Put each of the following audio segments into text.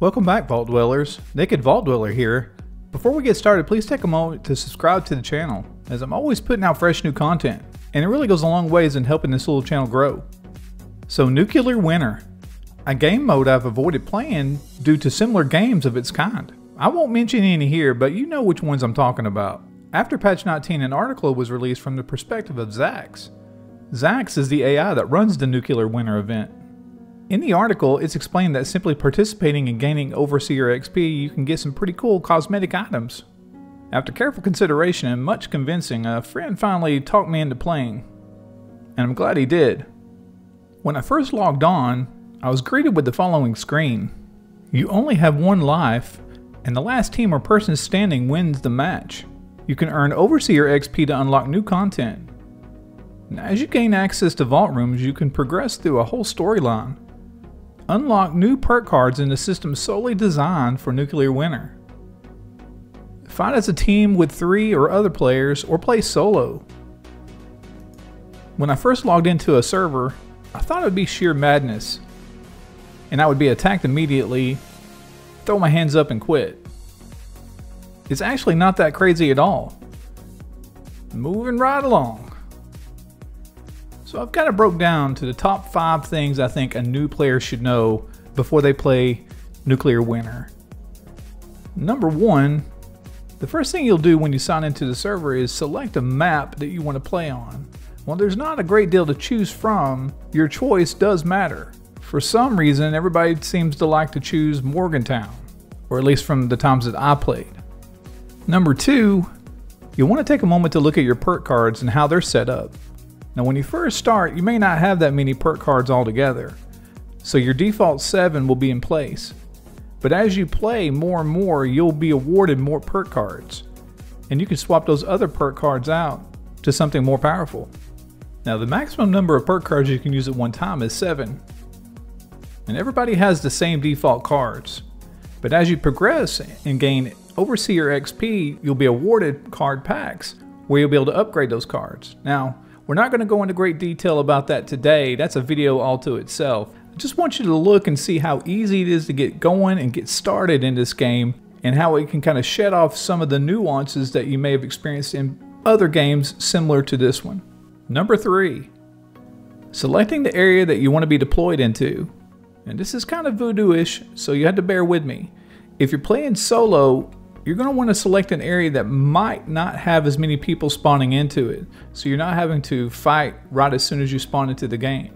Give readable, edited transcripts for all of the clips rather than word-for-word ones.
Welcome back, Vault Dwellers. Naked Vault Dweller here. Before we get started, please take a moment to subscribe to the channel, as I'm always putting out fresh new content, and it really goes a long ways in helping this little channel grow. So, Nuclear Winter, a game mode I've avoided playing due to similar games of its kind. I won't mention any here, but you know which ones I'm talking about. After patch 19, an article was released from the perspective of Zax. Zax is the AI that runs the Nuclear Winter event. In the article, it's explained that simply participating and gaining Overseer XP, you can get some pretty cool cosmetic items. After careful consideration and much convincing, a friend finally talked me into playing, and I'm glad he did. When I first logged on, I was greeted with the following screen. You only have one life, and the last team or person standing wins the match. You can earn Overseer XP to unlock new content. Now, as you gain access to vault rooms, you can progress through a whole storyline. Unlock new perk cards in the system solely designed for Nuclear Winter. Fight as a team with 3 or other players, or play solo. When I first logged into a server, I thought it would be sheer madness, and I would be attacked immediately, throw my hands up and quit. It's actually not that crazy at all. Moving right along. So I've got it broke down to the top 5 things I think a new player should know before they play Nuclear Winter. Number 1, the first thing you'll do when you sign into the server is select a map that you want to play on. While there's not a great deal to choose from, your choice does matter. For some reason, everybody seems to like to choose Morgantown, or at least from the times that I played. Number 2, you'll want to take a moment to look at your perk cards and how they're set up. Now, when you first start, you may not have that many perk cards altogether, so your default 7 will be in place. But as you play more and more, you'll be awarded more perk cards, and you can swap those other perk cards out to something more powerful. Now, the maximum number of perk cards you can use at one time is 7, and everybody has the same default cards. But as you progress and gain Overseer XP, you'll be awarded card packs where you'll be able to upgrade those cards. Now, we're not going to go into great detail about that today. That's a video all to itself. I just want you to look and see how easy it is to get going and get started in this game, and how it can kind of shed off some of the nuances that you may have experienced in other games similar to this one. Number 3, selecting the area that you want to be deployed into. And this is kind of voodoo-ish, so you have to bear with me. If you're playing solo, you're going to want to select an area that might not have as many people spawning into it, so you're not having to fight right as soon as you spawn into the game.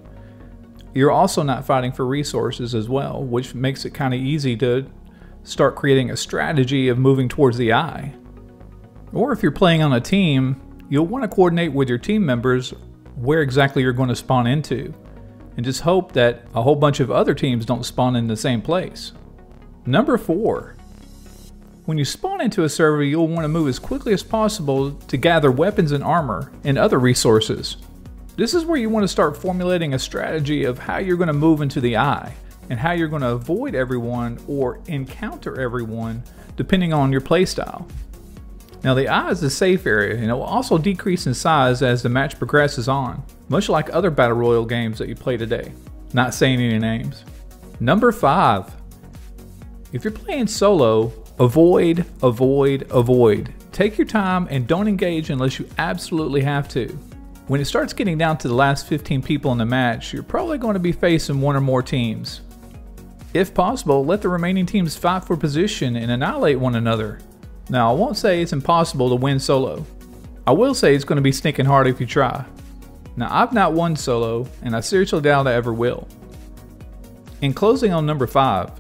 You're also not fighting for resources as well, which makes it kind of easy to start creating a strategy of moving towards the eye. Or if you're playing on a team, you'll want to coordinate with your team members where exactly you're going to spawn into, and just hope that a whole bunch of other teams don't spawn in the same place. Number 4. When you spawn into a server, you'll want to move as quickly as possible to gather weapons and armor and other resources. This is where you want to start formulating a strategy of how you're going to move into the eye, and how you're going to avoid everyone or encounter everyone depending on your playstyle. Now, the eye is a safe area, and it will also decrease in size as the match progresses on, much like other Battle Royale games that you play today. Not saying any names. Number 5. If you're playing solo, avoid. Take your time and don't engage unless you absolutely have to. When it starts getting down to the last 15 people in the match, you're probably going to be facing one or more teams. If possible, let the remaining teams fight for position and annihilate one another. Now, I won't say it's impossible to win solo. I will say it's going to be stinking hard if you try. Now, I've not won solo, and I seriously doubt I ever will. In closing on number 5,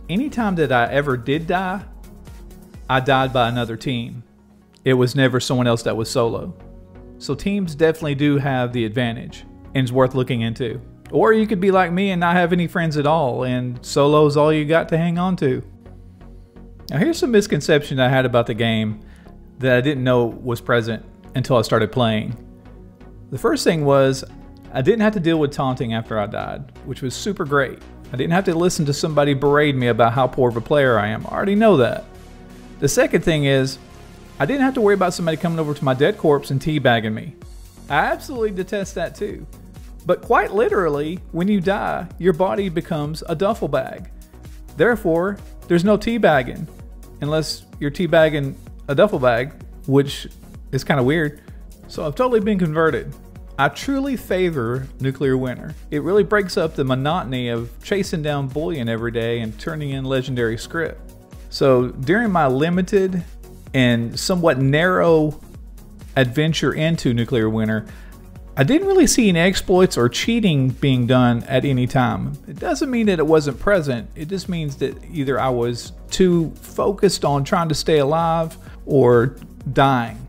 anytime that I ever did die, I died by another team. It was never someone else that was solo. So teams definitely do have the advantage, and it's worth looking into. Or you could be like me and not have any friends at all, and solo is all you got to hang on to. Now, here's some misconception I had about the game that I didn't know was present until I started playing. The first thing was, I didn't have to deal with taunting after I died, which was super great. I didn't have to listen to somebody berate me about how poor of a player I am. I already know that. The second thing is, I didn't have to worry about somebody coming over to my dead corpse and teabagging me. I absolutely detest that too. But quite literally, when you die, your body becomes a duffel bag. Therefore, there's no teabagging, unless you're teabagging a duffel bag, which is kind of weird. So I've totally been converted. I truly favor nuclear winter. It really breaks up the monotony of chasing down bullion every day and turning in legendary script. So during my limited and somewhat narrow adventure into nuclear winter, I didn't really see any exploits or cheating being done at any time. It doesn't mean that it wasn't present. It just means that either I was too focused on trying to stay alive or dying.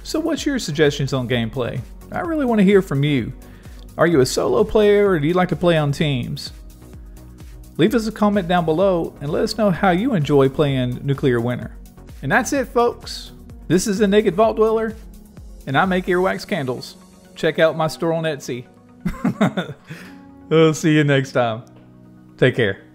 So what's your suggestions on gameplay? I really want to hear from you. Are you a solo player or do you like to play on teams? Leave us a comment down below and let us know how you enjoy playing Nuclear Winter. And that's it, folks. This is the Naked Vault Dweller, and I make earwax candles. Check out my store on Etsy. We'll see you next time. Take care.